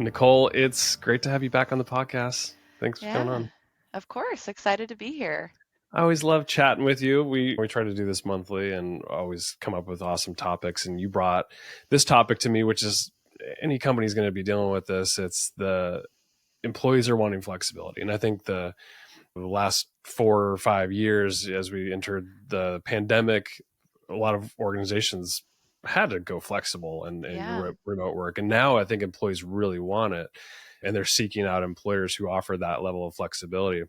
Nicole, it's great to have you back on the podcast. Thanks for coming Yeah, on. of course. Excited to be here. I always love chatting with you. We try to do this monthly and always come up with awesome topics. And you brought this topic to me, which is any company's going to be dealing with this. It's the employees are wanting flexibility. And I think the last 4 or 5 years, as we entered the pandemic, a lot of organizations had to go flexible and Yeah. remote work. And now I think employees really want it, and they're seeking out employers who offer that level of flexibility.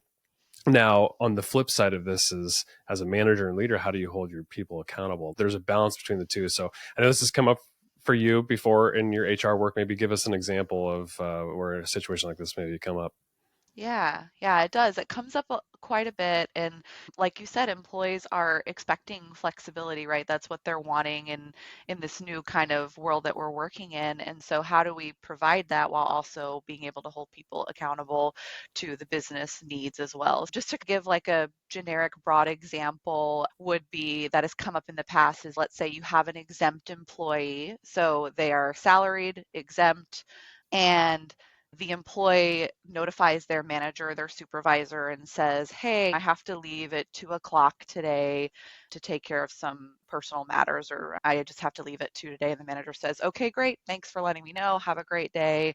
Now, on the flip side of this is, as a manager and leader, how do you hold your people accountable? There's a balance between the two. So I know this has come up for you before in your HR work. Maybe give us an example of where a situation like this maybe come up. Yeah, it does. It comes up quite a bit. And like you said, employees are expecting flexibility, right? That's what they're wanting in this new kind of world that we're working in. And so how do we provide that while also being able to hold people accountable to the business needs as well? Just to give like a generic broad example would be that has come up in the past is, let's say you have an exempt employee. So they are salaried, exempt, and the employee notifies their manager, their supervisor, and says, "Hey, I have to leave at 2 o'clock today to take care of some personal matters, or I just have to leave at 2 today." And the manager says, "Okay, great. Thanks for letting me know. Have a great day."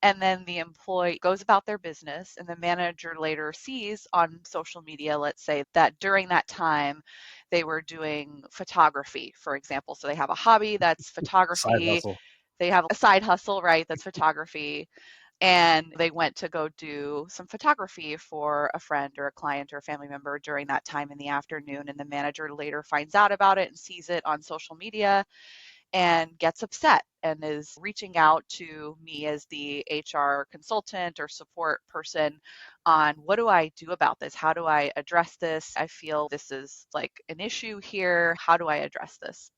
And then the employee goes about their business, and the manager later sees on social media, let's say, that during that time they were doing photography, for example. So they have a hobby that's Side photography. hustle. They have a side hustle, right? That's photography, and they went to go do some photography for a friend or a client or a family member during that time in the afternoon, and the manager later finds out about it and sees it on social media and gets upset and is reaching out to me as the HR consultant or support person on, what do I do about this? How do I address this? I feel this is like an issue here. How do I address this?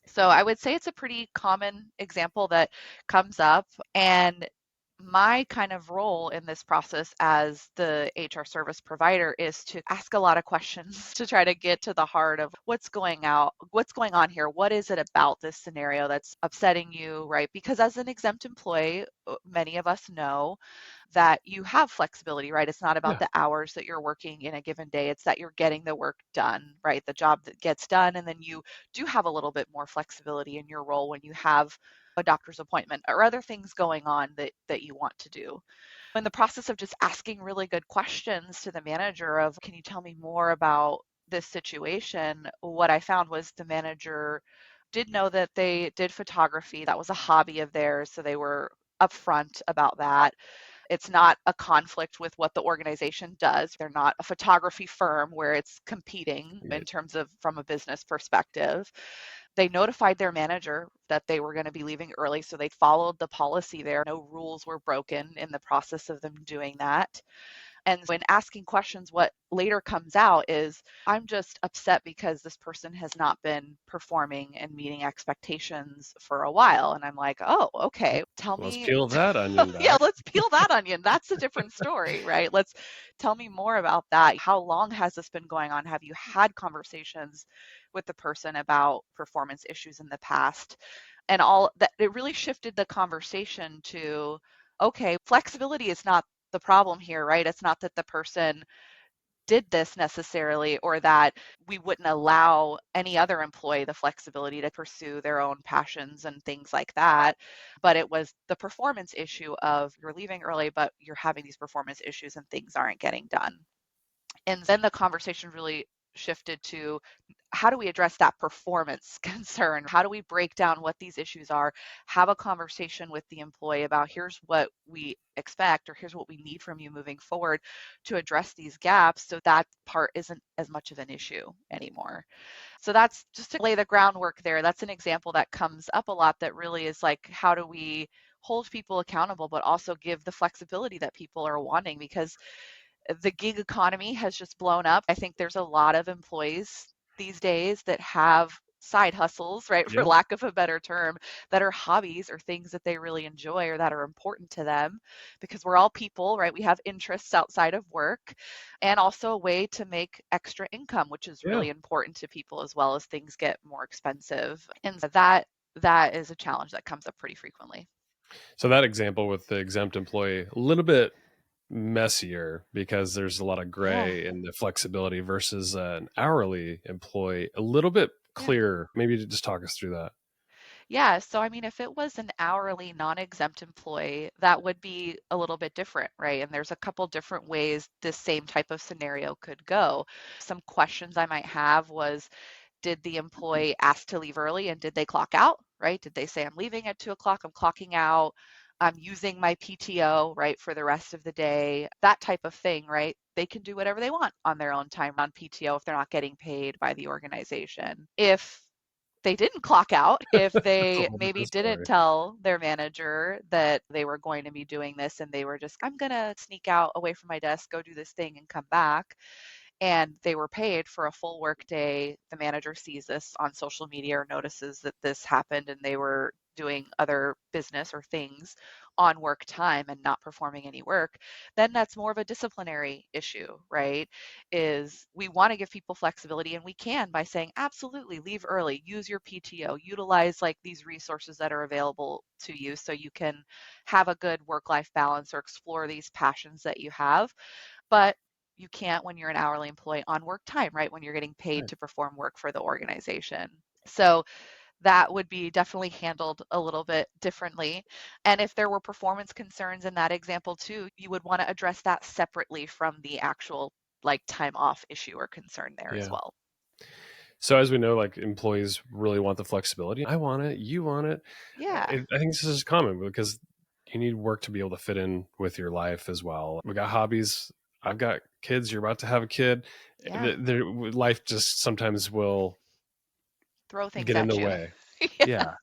So I would say it's a pretty common example that comes up. And my kind of role in this process as the HR service provider is to ask a lot of questions to try to get to the heart of what's going on here. What is it about this scenario that's upsetting you, right? Because as an exempt employee, many of us know that you have flexibility, right? It's not about Yeah. the hours that you're working in a given day. It's that you're getting the work done, right? The job that gets done. And then you do have a little bit more flexibility in your role when you have a doctor's appointment or other things going on that you want to do. In the process of just asking really good questions to the manager of, can you tell me more about this situation? What I found was the manager did know that they did photography. That was a hobby of theirs. So they were upfront about that. It's not a conflict with what the organization does. They're not a photography firm where it's competing Yeah. in terms of from a business perspective. They notified their manager that they were going to be leaving early, so they followed the policy there. No rules were broken in the process of them doing that. And when asking questions, what later comes out is, I'm just upset because this person has not been performing and meeting expectations for a while. And I'm like, oh, okay, tell Let's me. peel that onion Yeah, back. let's peel that onion. That's a different story, right? Let's tell me more about that. How long has this been going on? Have you had conversations with the person about performance issues in the past? And all that, it really shifted the conversation to, okay, flexibility is not the problem here, right? It's not that the person did this necessarily, or that we wouldn't allow any other employee the flexibility to pursue their own passions and things like that. But it was the performance issue of, you're leaving early, but you're having these performance issues and things aren't getting done. And then the conversation really shifted to, how do we address that performance concern? How do we break down what these issues are? Have a conversation with the employee about, here's what we expect, or here's what we need from you moving forward to address these gaps, so that part isn't as much of an issue anymore. So that's just to lay the groundwork there. That's an example that comes up a lot that really is like, how do we hold people accountable, but also give the flexibility that people are wanting? Because the gig economy has just blown up. I think there's a lot of employees these days that have side hustles, right, for Yeah. lack of a better term, that are hobbies or things that they really enjoy or that are important to them, because we're all people, right? We have interests outside of work, and also a way to make extra income, which is Yeah. really important to people as well as things get more expensive. And so that is a challenge that comes up pretty frequently. So that example with the exempt employee, a little bit messier because there's a lot of Yeah. gray in the flexibility versus an hourly employee, a little bit Yeah. clearer. Maybe to just talk us through that. Yeah, so I mean, if it was an hourly non-exempt employee, that would be a little bit different, right? And there's a couple different ways this same type of scenario could go. Some questions I might have was, did the employee ask to leave early and did they clock out, right? Did they say, I'm leaving at 2 o'clock, I'm clocking out, I'm using my PTO, right, for the rest of the day, that type of thing, right? They can do whatever they want on their own time on PTO if they're not getting paid by the organization. If they didn't clock out, if That's a they whole maybe different didn't story. tell their manager that they were going to be doing this and they were just, I'm going to sneak out away from my desk, go do this thing and come back, and they were paid for a full work day. The manager sees this on social media or notices that this happened and they were doing other business or things on work time and not performing any work, then that's more of a disciplinary issue, right? Is we want to give people flexibility and we can by saying absolutely leave early, use your PTO, utilize like these resources that are available to you so you can have a good work-life balance or explore these passions that you have. But you can't when you're an hourly employee on work time, right? When you're getting paid Right. to perform work for the organization. So that would be definitely handled a little bit differently. And if there were performance concerns in that example too, you would want to address that separately from the actual like time off issue or concern there as Yeah. well. So as we know, like employees really want the flexibility. I want it. You want it. Yeah. I think this is common because you need work to be able to fit in with your life as well. We got hobbies. I've got kids. You're about to have a kid. Yeah. Life just sometimes will Throw things get in at the you. way. Yeah. Yeah.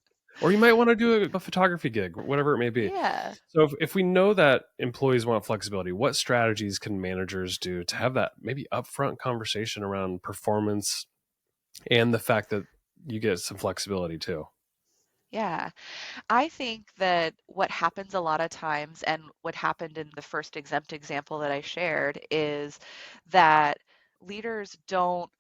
Or you might want to do a photography gig, whatever it may be. Yeah. So if we know that employees want flexibility, what strategies can managers do to have that maybe upfront conversation around performance and the fact that you get some flexibility too? Yeah. I think that what happens a lot of times, and what happened in the first exempt example that I shared, is that leaders don't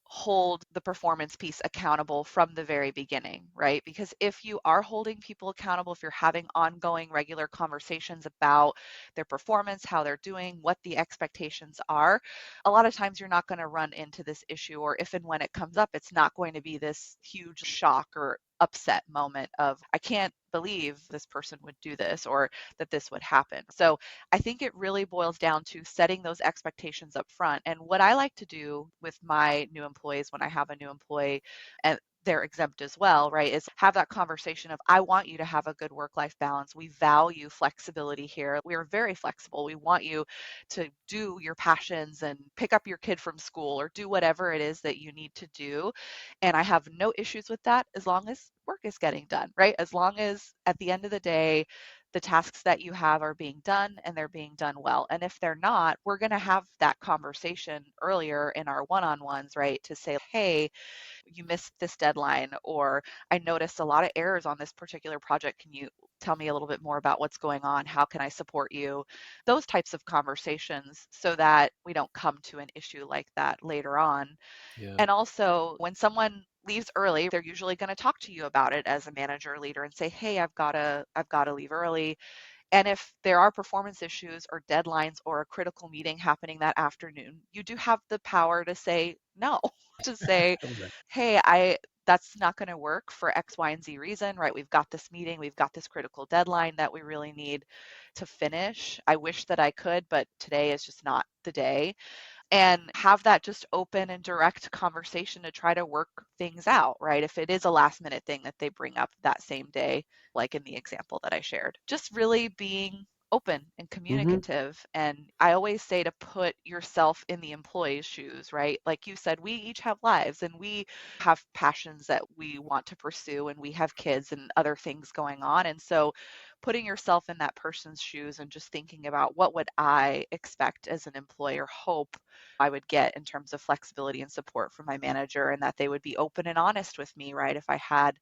hold the performance piece accountable from the very beginning, right? Because if you are holding people accountable, if you're having ongoing regular conversations about their performance, how they're doing, what the expectations are, a lot of times you're not going to run into this issue, or if and when it comes up, it's not going to be this huge shock or upset moment of, I can't believe this person would do this or that this would happen. So I think it really boils down to setting those expectations up front. And what I like to do with my new employees when I have a new employee and they're exempt as well, right, is have that conversation of, I want you to have a good work life balance. We value flexibility here. We are very flexible. We want you to do your passions and pick up your kid from school or do whatever it is that you need to do. And I have no issues with that as long as work is getting done, right? As long as at the end of the day, the tasks that you have are being done and they're being done well. And if they're not, we're going to have that conversation earlier in our one on ones, right? To say, hey, you missed this deadline, or I noticed a lot of errors on this particular project. Can you tell me a little bit more about what's going on? How can I support you? Those types of conversations so that we don't come to an issue like that later on. Yeah. And also, when someone leaves early, they're usually going to talk to you about it as a manager or leader and say, "Hey, I've got to leave early." And if there are performance issues or deadlines or a critical meeting happening that afternoon, you do have the power to say no, to say, Okay. "Hey, I that's not going to work for X, Y, and Z reason, right? We've got this meeting, we've got this critical deadline that we really need to finish. I wish that I could, but today is just not the day." And have that just open and direct conversation to try to work things out, right? If it is a last minute thing that they bring up that same day, like in the example that I shared, just really being open and Hmm. communicative. And I always say to put yourself in the employee's shoes, right? Like you said, we each have lives and we have passions that we want to pursue and we have kids and other things going on. And so putting yourself in that person's shoes and just thinking about, what would I expect as an employer, hope I would get in terms of flexibility and support from my manager, and that they would be open and honest with me, right? If I had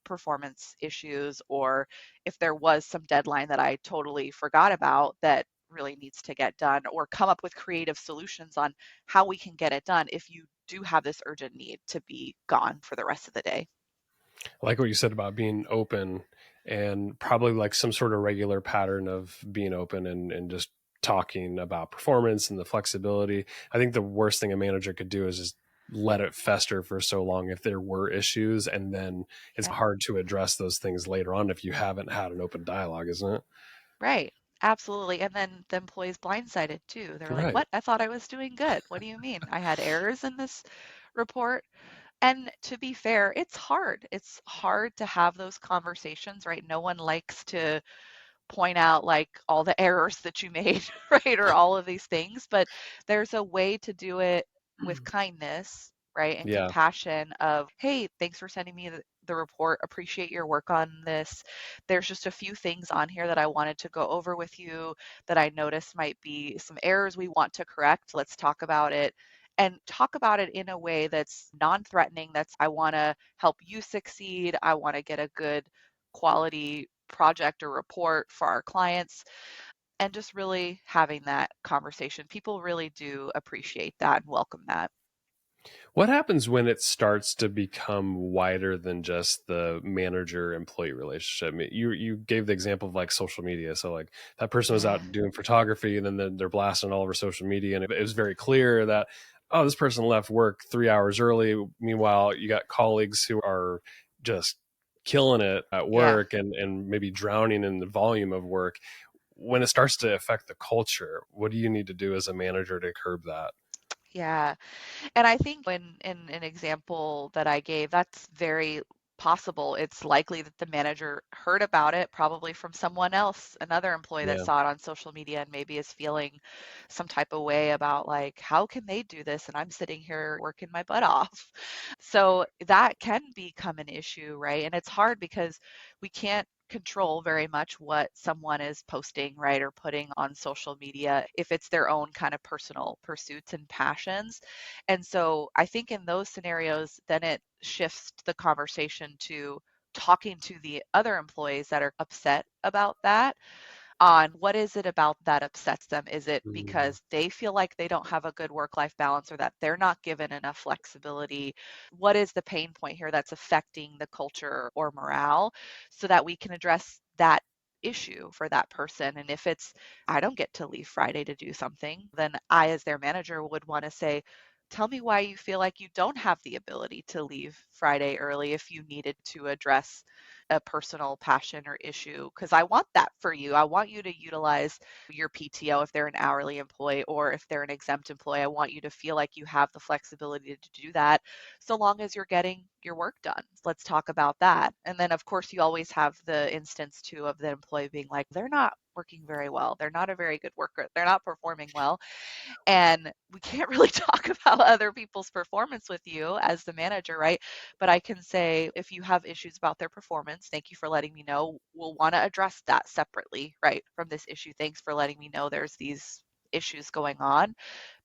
performance issues or if there was some deadline that I totally forgot about that really needs to get done, or come up with creative solutions on how we can get it done if you do have this urgent need to be gone for the rest of the day. I like what you said about being open and probably like some sort of regular pattern of being open and just talking about performance and the flexibility. I think the worst thing a manager could do is just let it fester for so long if there were issues, and then it's Yeah. hard to address those things later on if you haven't had an open dialogue, isn't it? Right. Absolutely. And then the employee's blindsided too. They're like, Right. what? I thought I was doing good. What do you mean? I had errors in this report. And to be fair, it's hard. It's hard to have those conversations, right? No one likes to point out like all the errors that you made, right? Or all of these things, but there's a way to do it with kindness, right? And Yeah. compassion of, hey, thanks for sending me the report. Appreciate your work on this. There's just a few things on here that I wanted to go over with you that I noticed might be some errors we want to correct. Let's talk about it. And talk about it in a way that's non-threatening. That's, I want to help you succeed. I want to get a good quality project or report for our clients, and just really having that conversation. People really do appreciate that and welcome that. What happens when it starts to become wider than just the manager employee relationship? I mean, you gave the example of like social media. So like that person was Yeah. out doing photography, and then they're blasting all over social media, and it was very clear that, oh, this person left work 3 hours early. Meanwhile, you got colleagues who are just killing it at Yeah. work and maybe drowning in the volume of work. When it starts to affect the culture, what do you need to do as a manager to curb that? Yeah. And I think in an example that I gave, that's very possible. It's likely that the manager heard about it probably from someone else, another employee that Yeah. saw it on social media and maybe is feeling some type of way about like, how can they do this? And I'm sitting here working my butt off. So that can become an issue, right? And it's hard because we can't control very much what someone is posting, right, or putting on social media if it's their own kind of personal pursuits and passions. And so I think in those scenarios, then it shifts the conversation to talking to the other employees that are upset about that, on what is it about that upsets them? Is it Mm, because they feel like they don't have a good work-life balance or that they're not given enough flexibility? What is the pain point here that's affecting the culture or morale, so that we can address that issue for that person? And if it's, I don't get to leave Friday to do something, then I, as their manager, would want to say, tell me why you feel like you don't have the ability to leave Friday early if you needed to address a personal passion or issue, because I want that for you. I want you to utilize your PTO if they're an hourly employee or if they're an exempt employee. I want you to feel like you have the flexibility to do that so long as you're getting your work done. Let's talk about that. And then, of course, you always have the instance too of the employee being like, they're not working very well. They're not a very good worker. They're not performing well. And we can't really talk about other people's performance with you as the manager, right? But I can say, if you have issues about their performance, thank you for letting me know. We'll want to address that separately, right, from this issue. Thanks for letting me know there's these issues going on,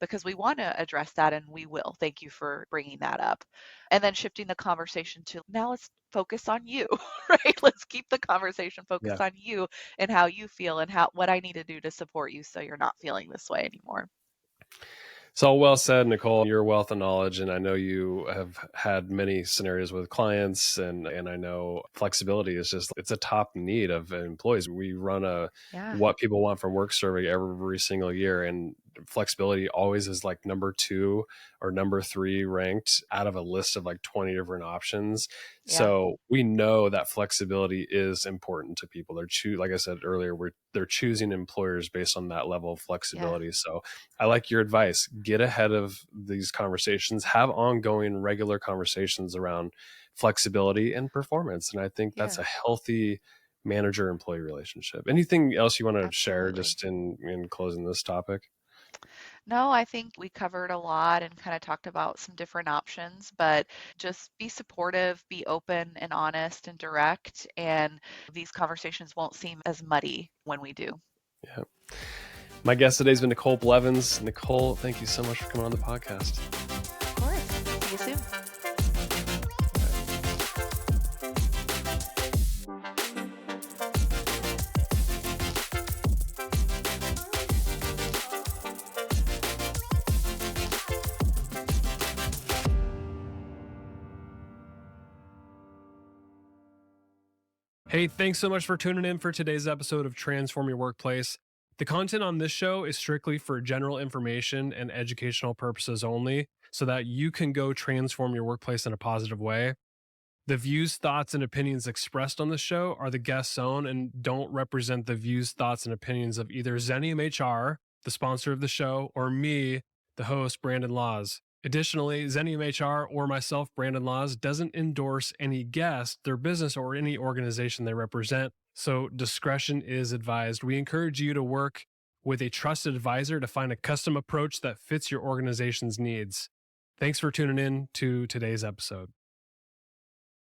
because we want to address that and we will. Thank you for bringing that up. And then shifting the conversation to, now let's focus on you, right? Let's keep the conversation yeah. focused on you and how you feel and how, what I need to do to support you so you're not feeling this way anymore. So well said, Nicole. Your wealth of knowledge, and I know you have had many scenarios with clients, and I know flexibility is just it's a top need of employees. We run a Yeah. what people want from work survey every single year, and flexibility always is like number 2 or number 3 ranked out of a list of like 20 different options. Yeah. So we know that flexibility is important to people. Like I said earlier, they're choosing employers based on that level of Yeah. flexibility. So I like your advice. Get ahead of these conversations, have ongoing regular conversations around flexibility and performance. And I think that's Yeah. a healthy manager employee relationship. Anything else you want to share Absolutely. just in closing this topic? No, I think we covered a lot and kind of talked about some different options, but just be supportive, be open and honest and direct, and these conversations won't seem as muddy when we do. Yeah. My guest today has been Nicole Blevins. Nicole, thank you so much for coming on the podcast. Of course. See you soon. Hey, thanks so much for tuning in for today's episode of Transform Your Workplace. The content on this show is strictly for general information and educational purposes only, so that you can go transform your workplace in a positive way. The views, thoughts, and opinions expressed on the show are the guest's own and don't represent the views, thoughts, and opinions of either Xenium HR, the sponsor of the show, or me, the host, Brandon Laws. Additionally, Xenium HR or myself, Brandon Laws, doesn't endorse any guest, their business, or any organization they represent, so discretion is advised. We encourage you to work with a trusted advisor to find a custom approach that fits your organization's needs. Thanks for tuning in to today's episode.